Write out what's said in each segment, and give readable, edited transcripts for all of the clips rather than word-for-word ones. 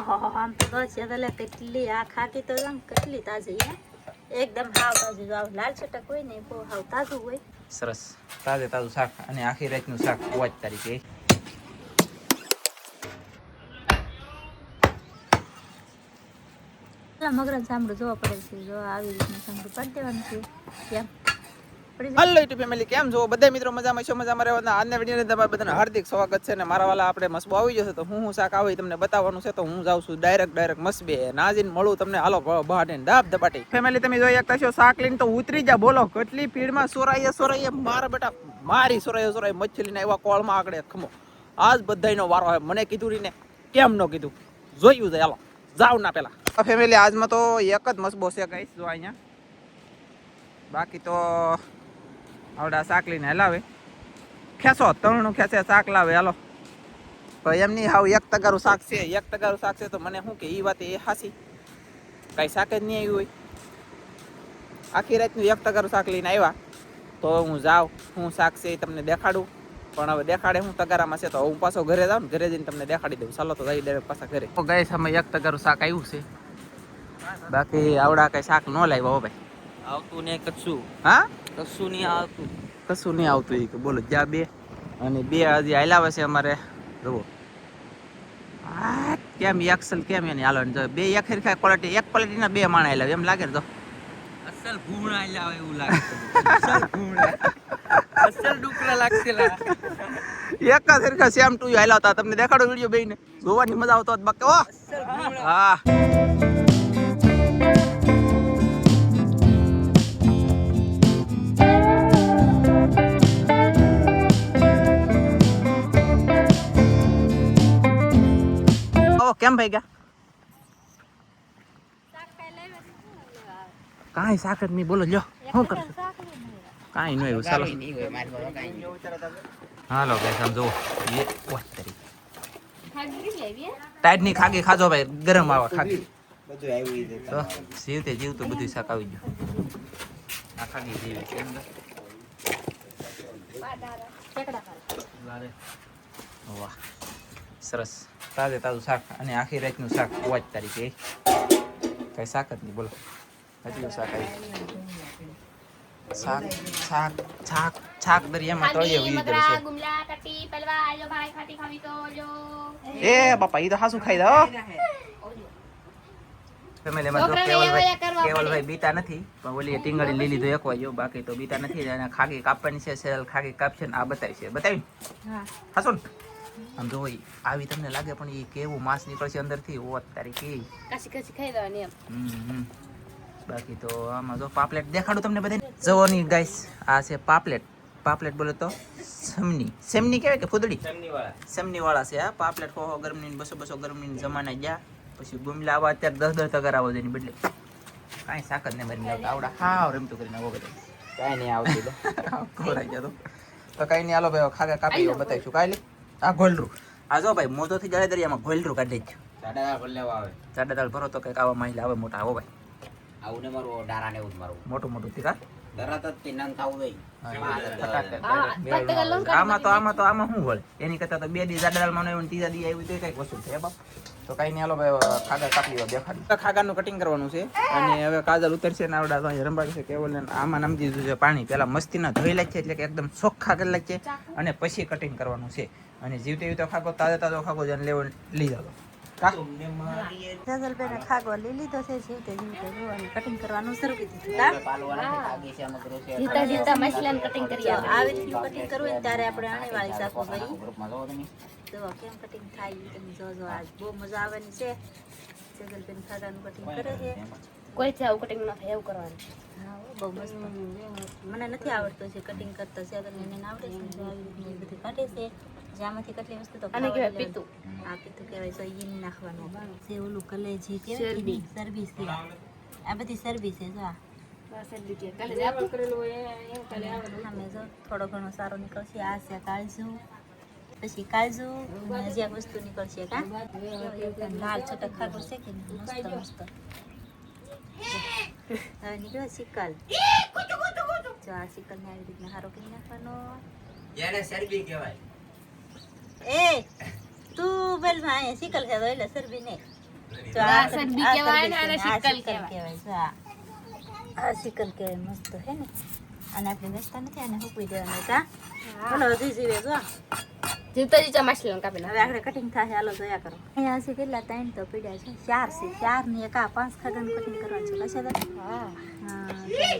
આમ તો બસ એટલે કેટલી આ ખાકી તો આમ કેટલી તાજી હે એકદમ હાવ તાજું આવ લાલ ચટક હોય ને બહુ હાવ તાજું હોય સરસ તાજે તાજું શાક અને આખી રાતનું શાક 5 તારીખે મગરમ સાંભળું જોવા પડે છે જો આવી રીતના સાંભળું પાડી દેવાનું છે કેમ હેલો યુટ્યુબ ફેમિલી કેમ છો બધા મિત્રો મજામાં છો મજામાં રહેવાના આજના વિડીયોની તમારા બધાને હાર્દિક સ્વાગત છે ને મારા વાલા આપણે મસબો આવી જશે તો હું શાક આવી તમને બતાવવાનું છે તો હું જાઉં છું ડાયરેક્ટ મસબે નાજીને મળું તમને હાલો બહાટીને ડાબ ધપાટી ફેમિલી તમે જોઈ શકતા છો શાક લઈને તો ઉતરી જા બોલો કેટલી ભીડમાં સોરાઈએ મારા બેટા મારી સોરાઈએ મચ્છલીને એવા કોળમાં આગળ ખમો આજ બધાયનો વારો આવે મને કીધું ને કેમ ન કીધું જોયું જાય હાલો જાવ ના પેલા ફેમિલી આજમાં તો એક જ મસબો છે ગાઈસ જો અહીંયા બાકી તો આવડા શાક લઈને હલાવે ખેંચો તણનું ખેંચે શાક લાવે હાલો તો એમની હાવ એક ટગારું શાક છે તો મને શું કે એ વાત એ હાસી કાંઈ શાક જ નહીં આવ્યું હોય આખી રાતનું એક ટગારું શાક લઈને આવ્યા તો હું જાઉં હું શાક છે એ તમને દેખાડું પણ હવે દેખાડે હું તગારામાં છે તો હું પાછો ઘરે જાઉં ને ઘરે જઈને તમને દેખાડી દઉં ચાલો તો જઈ ડાયરેક્ટ પાછા ઘરે તો ગઈ સમય એક ટગારું શાક આવ્યું છે બાકી આવડા કઈ શાક ન લાવ્યા હો ભાઈ આવતું ને કશું હા કશું નહીં આવતું એ કે બોલો જ્યાં બે અને બે હજી હાલાવે છે અમારે જુઓ કેમ એક્સલ કેમ એની હાલો બે એક હરખા ક્વોલિટી એક ક્વોલિટીના બે માણા હાલાવે એમ લાગે ને તો અસલ ભૂમણા આલ્યા હોય એવું લાગે અસલ ભૂમણા અસલ ડુકરા લાગતેલા એક જ હરખા સેમ ટુ હાલાવતા તમને દેખાડો વિડીયો બેને જોવાની મજા આવતો બાકી ઓ અસલ ભૂમણા હા કેમ ભાઈ ગયા કાંઈ શાક જ નહીં બોલો લ્યો શું કરશો કાંઈ નહીં ચાલો હાલો ભાઈ સમજો ટાઈટ ની ખાગી ખાજો ભાઈ ગરમ આવા ખાગી તો જીવતે જીવતું બધું શાક આવી ગયું આ ખાગી જીવે વાહ સરસ તાજે તાજું શાક અને આખી રાતનું શાક 5 તારીખે કઈ શાક જ નહીં બોલો હજી શાક આવી શાક દરિયામાં તળિયે ઉઈ છે એ બાપા ઈ તો હાસુ ખાઈ દો ફેમિલીમાં જો કેવલભાઈ બીતા નથી પણ ઓલી ટીંગળી લીલી તો એકવા જો બાકી તો બીતા નથી અને ખાગી કાપવાની છે સેલ ખાગી કાપશે ને આ બતાવી હાસો ને આમ જો આવી તમને લાગે પણ એ કેવું માંસ નીકળશે અંદરથી ઓ તારીખે કસી ખાઈ દેવાની એમ બાકી તો આમાં જો પાપલેટ દેખાડું તમને બધાને જવાની ગાઈસ આ છે પાપલેટ બોલે તો સેમની કહેવાય કે ફૂદડી સેમની વાળા છે આ પાપલેટ 100 ગરમની 200 ગરમની જમાના ગયા પછી ગુમલા આવા અત્યારે 10 તગાર આવો જેની બદલે કાંઈ શાક જ ને મારી લાવતા આવડા હાવ રમતું કરીને આવો બધા કાંઈ નહીં આવતી ખોરાઈ ગયા તો કાંઈ નહીં હાલો ભાઈ ખાગા કાપી બતાવીશું કાંઈ આ ગોલરું આ જો ભાઈ મોટો થી જડે દરિયામાં ગોલરું કાઢી જ સાડા દાળ ભરો તો કઈક આવા માહિલા આવે મોટા આવો ભાઈ આવું ને મારું ડારા ને એવું મારું મોટું તીખા ડરાત જ નંગ થાવું દઈ આમાં શું હોય એની કરતા તો 2 દી સાડા દાળમાં આવ્યું ત્રીજા દી આવ્યું તો કઈક વસ્તુ છે બાપ તો કઈ નહીં હાલો ભાઈ ખાગા કાપી દેખાડી ખાગાનું કટિંગ કરવાનું છે અને હવે કાજલ ઉતરશે ને આવડા તો અહીંયા રંબાડી છે કેવલ આમાં નામ દીધું છે પાણી પેલા મસ્તીના ધોયેલા છે એટલે કે એકદમ ચોખ્ખા કરેલા છે અને પછી કટિંગ કરવાનું છે અને જીવતે ખાગો તાજો ખાગો જઈને લેવો લઈ જાવ ખાગો લઈ લીધો છે જીવતે જોવાનું કટિંગ કરવાનું શરૂ કરી દીધું મસલાને કટિંગ કરી આવી રીતનું કટિંગ કરવું ને ત્યારે આપણે આને વાળી શાકો કરી તો કેમ કટિંગ થાય તમે જોજો આજ બહુ મજા આવવાની છે સેજલબેન ખાગાનું કટિંગ કરે છે કોઈ છે આવું કટિંગ ન થાય એવું કરવાનું હા બહુ મસ્ત મને નથી આવડતું છે કટિંગ કરતા સેજલને આવડે છે આવી રીતનું બધું કાઢે છે જ્યાંમાંથી કેટલી વસ્તુ તો અને કહેવાય પીતું આ પીતું કહેવાય તો ઈન નાખવાનું છે ઓલું કલેજી કેવી સર્વિસ છે આ બધી સર્વિસ છે જો આ સર્વિસ છે કાલે જાતું કરેલું હોય એમ કાલે આવડું અમે જો થોડો ઘણો સારો નીકળશે આ છે કાળજુ પછી કાજુ હજી એક વસ્તુ નીકળશે કા લાલ છટક ખાગો છે કે મસ્ત હવે નીકળે સિકલ જો આ સિકલ ને આવી રીતના હારો કરી નાખવાનો યાર સરબી કહેવાય એ તું બોલ માં સિકલ છે તો એટલે સરબી નહીં તો આ આ સદબી આ કહેવાય ને, તરબૂચ આને આ શિકલ શિકલ કહેવાય છે. આ શિકલ કહેવાય, મસ્ત હે ને. અને આપણે વેચતા નથી, આને હુકવી દેવાનું કા. બોલો હજી જીવે જો. જીવતા જીવતા માછલી કાપી હવે આપણે કટિંગ થાય, હાલો જોયા કરો. અહીંયા હજી કેટલા 3 તો પીડ્યા છે, 4 છે. 4 ની એક આ 5 ખાગાનું કટિંગ કરવાનું છે. કશે તો હા હા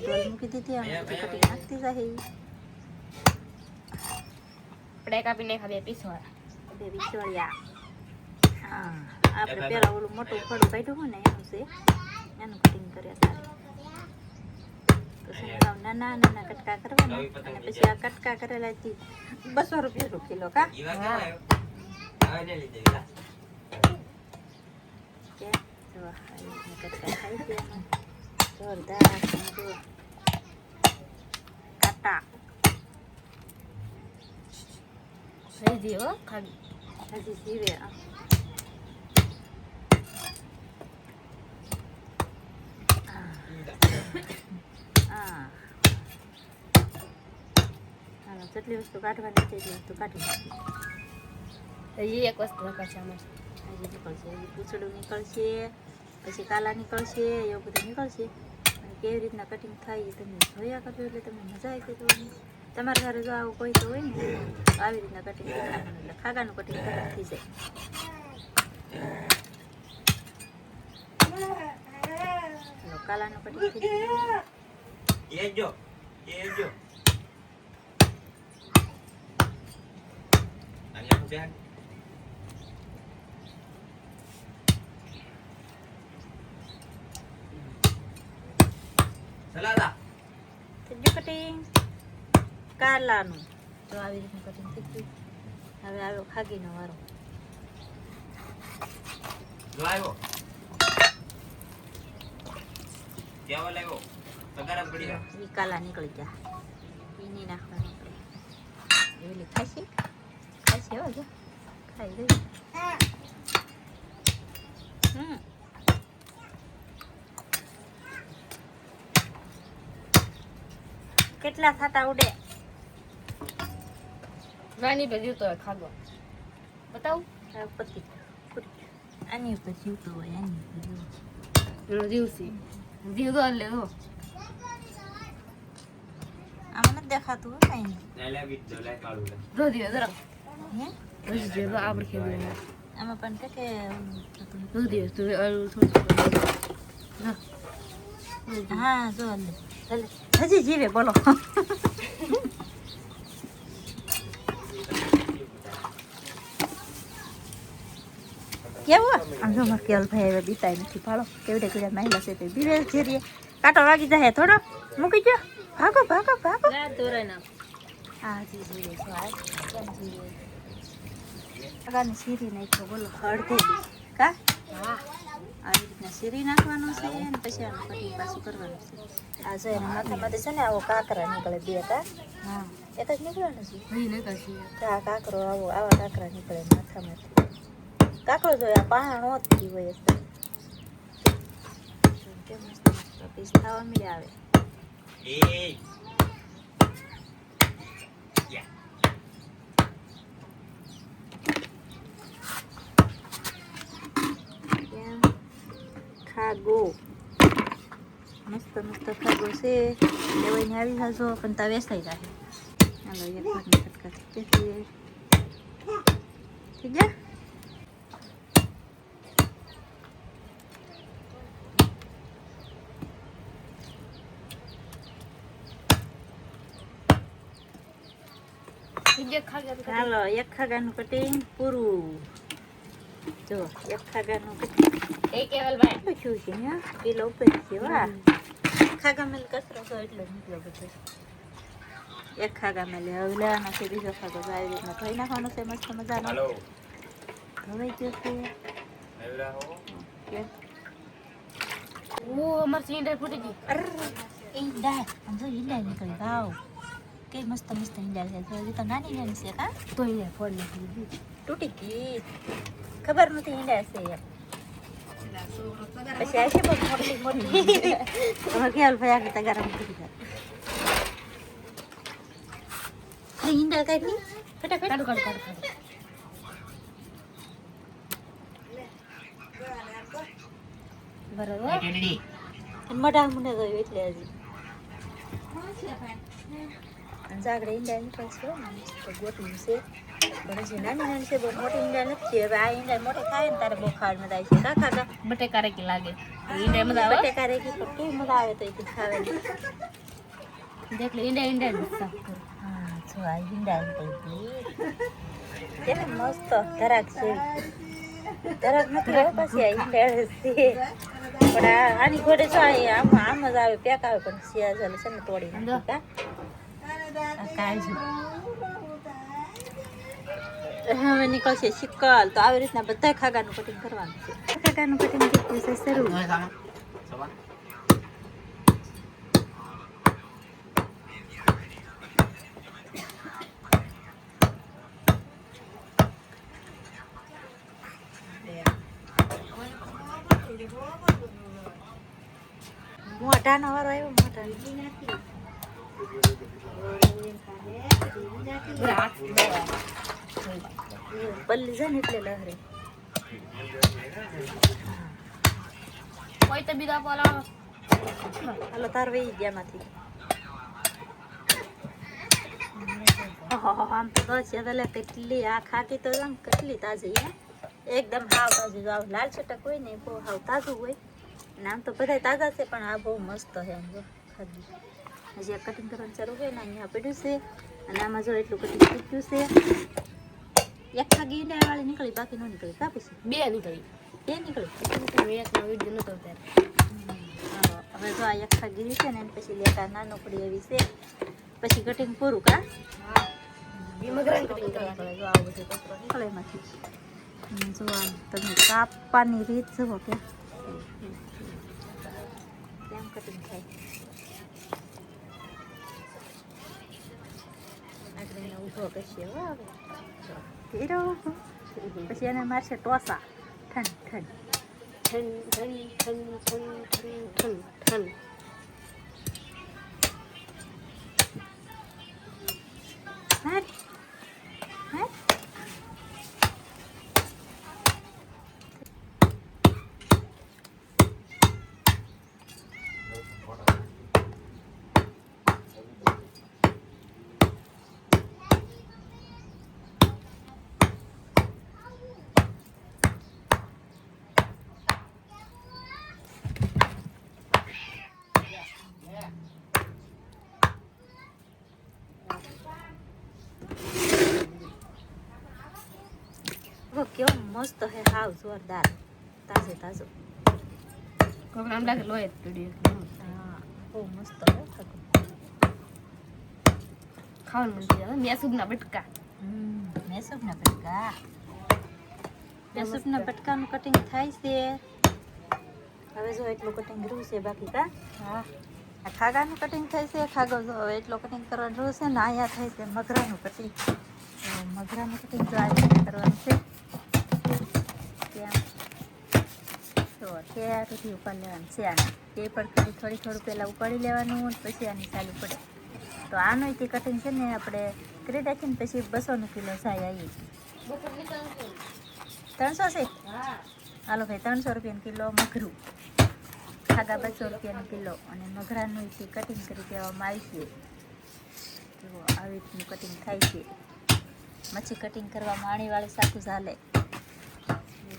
ડોલ મૂકી દીધી, આમ કટિંગ નાખતી જાય. આપણે કાપી નાખ્યા બે પીસવા. બે વિચોળિયા. હા આપણે પેલા ઓલું મોટું ફળું કાઢ્યું હોય ને એનું છે, એનું કટિંગ કર્યા તારે. પછી સાવ નાના નાના કટકા કરવાના અને પછી આ કટકા કરેલા 200 રૂપિયા કિલો કા. કે જો આ રીતના કટકા થાય છે એમાં. જોરદાર જો કાટા થઈ ગઈ હો ખાલી. હજી જીવે. હાલો જેટલી વસ્તુ કાઢવાની છે એટલી વસ્તુ કાઢી નાખી. હજી એક વસ્તુ પાછી આમાં છે. હજી નીકળશે, હજી પૂછડું નીકળશે, પછી કાલા નીકળશે, એવું બધું નીકળશે. અને કેવી રીતના કટિંગ થાય એ તમે જોયા કરજો એટલે તમને મજા આવી જોવાની. તમારા ઘરે જો આવું કોઈ તો હોય ને તો આવી રીતના કટિંગ કરવાનું એટલે ખાગાનું કટિંગ થઈ જાય. ચલો કાલાનું કટિંગ થઈ જાય. થઈ ગયું કટિંગ કાલાનું. તો આવી રીતનું કટિંગ થઈ ગયું. હવે આવ્યો ખાગીનો વારો. ઈ કાલા નીકળી ગયા, ઈ નહીં નાખવાનું આપણે. એલી ખાશે ખાશે હો, જો ખાઈ ગઈ. કેટલા થાતા ઉડે. નાની પર જીવતો હોય ખાગો બતાવું. પતિ આની ઉપર જીવતો હોય, આની ઉપર જીવતો. એનો જીવસી જીવતો એટલે જો આમાં નથી દેખાતું હો કાંઈ નહીં. જો દીવે જરા હે હજી જો આપણે ખેડું આમાં પણ કે જો દીવે તો અળું થોડું હા જો ભલે હજી જીવે. બોલો કેવું આમ જો મારે કેવલભાઈ હવે બીતાય નથી. ભાડો કેવડે કેવડે મહિલા છે તે બીવે જીરીએ. કાંટો વાગી જાય થોડો મૂકી ગયો. ભાગો ભાગો ભાગો. હા જી જીવે છો. આ કેમ જીવે કાકાને શીરી નાખ્યો. બોલો હળદે કા. હા આવી રીતના શીરી નાખવાનું છે અને પછી આનું કટિંગ પાછું કરવાનું છે. આ જો એના માથામાંથી છે ને આવો કાકરા નીકળે બે કા. હા એક જ નીકળ્યો ને હજી નહીં કરશી આ કાકરો આવા કાકરા નીકળે માથામાંથી. કાકરો જોઈએ આ પાણો જ હોય એટલે કેમ મસ્ત પીસ થવા મળ્યા આવે. કેમ ખાગો મસ્ત મસ્ત ખાગો છે. લેવાઈને આવી જાજો પણ તા વેચાઈ જાય. હાલો એક ભાગની કટકા થઈ ગયા. હાલો એક ખાગાનું કટિંગ પૂરું. જો એક ખાગાનું કટિંગ એ કેવલભાઈ પૂછ્યું છે હા પેલો ઉપર છે. વાહ ખાગા મેલ કચરો તો એટલે નીકળ્યો બધો. એક ખાગા મેલે હવે લેવાનો છે બીજો ખાગો. આવી રીતના ધોઈ નાખવાનો છે મસ્ત મજાનો. ધોવાઈ ગયો છે. ઓ અમાર સિંડા ફૂટી ગઈ. ઈંડા આમ જો ઈંડા નીકળી ભાવ કે મસ્ત મસ્ત ઈંડા છે. તો હજી તો નાની નાની છે કા. તો એ ફોડ નાખી તૂટી ગઈ ખબર નથી ઈંડા છે એમ. પછી આ છે બહુ મોટી મોટી. હવે કેવલ ભાઈ આગળ તગારા મૂકી દીધા. ઈંડા કાઢી ફટાફટ કાઢો કાઢો કાઢો કાઢો બરાબર અને મોઢા મને ગયું એટલે હજી જાગડે ઈંડા નીકળશે તો ગોટલું છે પણ હજી નાની નાની છે બહુ મોટી ઈંડા નથી હવે આ ઈંડા મોટી થાય ને તારે બહુ ખાવાની મજા આવે છે કા ખાગા બટેકા રેકી લાગે ઈંડા મજા આવે બટેકા રેખી પણ કેવી મજા આવે તો એ ખાવાની એટલે ઈંડા જ સાફ કરો હા જો આ ઈંડા નીકળી કેમ મસ્ત ધરાક છે ધરાક નથી આવે પછી આ ઈંડા છે પણ આની ઘોડે જો આમ જ આવે પેક આવે પણ સિયા ચાલે છે ને તોડી નાખી કા કાજુ હવે નીકળશે શિકલ તો આવી રીતના બધા ખાગાનું કટિંગ કરવાનું છે ખાગાનું કટિંગ કેટલું છે શરૂ મોઢાનો વારો આવ્યો મોઢા પલ્લી છે ને એટલે લહરે કોઈ તો બીજા બોલાવો હાલો તાર વહી ગયા માંથી આમ તો બસ એટલે કેટલી આ ખાટી તો આમ કેટલી તાજી હે એકદમ હાવ તાજી જો લાલ છટક હોય ને બહુ હાવ તાજું હોય અને આમ તો બધા તાજા છે પણ આ બહુ મસ્ત છે આમ જો ખાધી હજી આ કટિંગ કરવાનું ચાલુ હોય ને અહીંયા પડ્યું છે અને આમાં જો એટલું કટિંગ શીખ્યું છે એક ખાગી ઈંડા વાળી નીકળી બાકી ન નીકળી કા પછી બે નીકળી બે નીકળી મેચનો વિડીયો નતો ત્યારે હાલો હવે જો આ એક ખાગી છે ને એને પછી લેતા નાનો પડી એવી છે પછી કટિંગ પૂરું કા મગરાન કટિંગ કરવાનું જો આવું બધું કચરો નીકળે એમાંથી જો આમ તમે કાપવાની રીત જુઓ કે કેમ કટિંગ થાય આગળ એને ઊભો કરશે હો હવે ધીરો પછી એને મારશે ટોસા ઠંડ ઠંડ ઠન ઠન ઠન ઠન ઠન ઠન હાટ હાટ કેવો મસ્ત હે હાવ જોરદાર તાજે તાજો કોકરામ લાગે લોહી પડી હા બહુ મસ્ત હે ખાવાનું મન થયું મેસૂબના બટકા મેસૂબના બટકા મેસૂબના બટકાનું કટિંગ થાય છે હવે જો એટલું કટિંગ રહ્યું છે બાકી કા હા આ ખાગાનું કટિંગ થાય છે ખાગો જો હવે એટલું કટિંગ કરવાનું રહ્યું છે ને અહીંયા થાય છે મગરાનું કટિંગ મગરાનું કટિંગ જો આ રીતે કરવાનું છે ત્યાં તો ત્યારથી ઉપર લેવાનું છે આને તે પણ થોડું પહેલાં ઉપાડી લેવાનું પછી આની ચાલુ પડે તો આનું તે કટિંગ છે ને આપણે કરી રાખીને પછી 200 કિલો થાય આવી 300 છે હાલો ભાઈ 300 રૂપિયાનું કિલો મગરું ખાગા 200 રૂપિયાનું કિલો અને મગરાનું તે કટિંગ કરી દેવામાં આવી છે તો આવી રીતનું કટિંગ થાય છે મચ્છી કટિંગ કરવા માણીવાળી સાકું ચાલે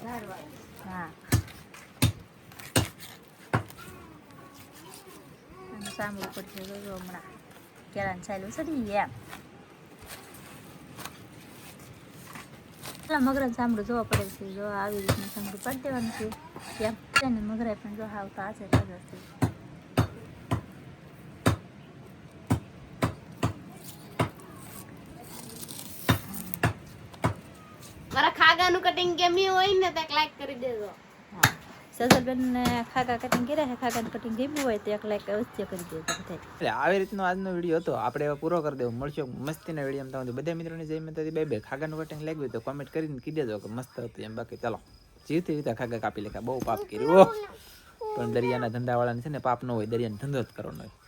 હા અને સાંભળવું પડશે જો હમણાં કેળાને ચાલ્યું સડી એમ એટલા મગરાને સાંભળું જોવા પડે છે જો આવી રીતના સાંભળું પાડી દેવાનું છે એમ છે ને મગરાય પણ જો હાવ તો આ છે તાજા છે મારા ખાગાનું કટિંગ ગમ્યું હોય ને તો લાઈક કરી દેજો હા સજલબેનને ખાગા કટિંગ કર્યા છે ખાગાનું કટિંગ ગમ્યું હોય તો 1 લાઈક અવશ્ય કરી દેજો બધા એટલે આવી રીતનો આજનો વિડીયો હતો આપણે હવે પૂરો કરી દેવો મળશું મસ્તીના વિડીયો તમને બધા મિત્રોની જય માતાજી બે ખાગાનું કટિંગ લાગ્યું તો કોમેન્ટ કરીને કહી દેજો કે મસ્ત હતું એમ બાકી ચાલો જીવતી રીતે ખાગા કાપી લેખા બહુ પાપ કર્યું પણ દરિયાના ધંધાવાળાને છે ને પાપ ન હોય દરિયાનો ધંધો જ કરવાનો હોય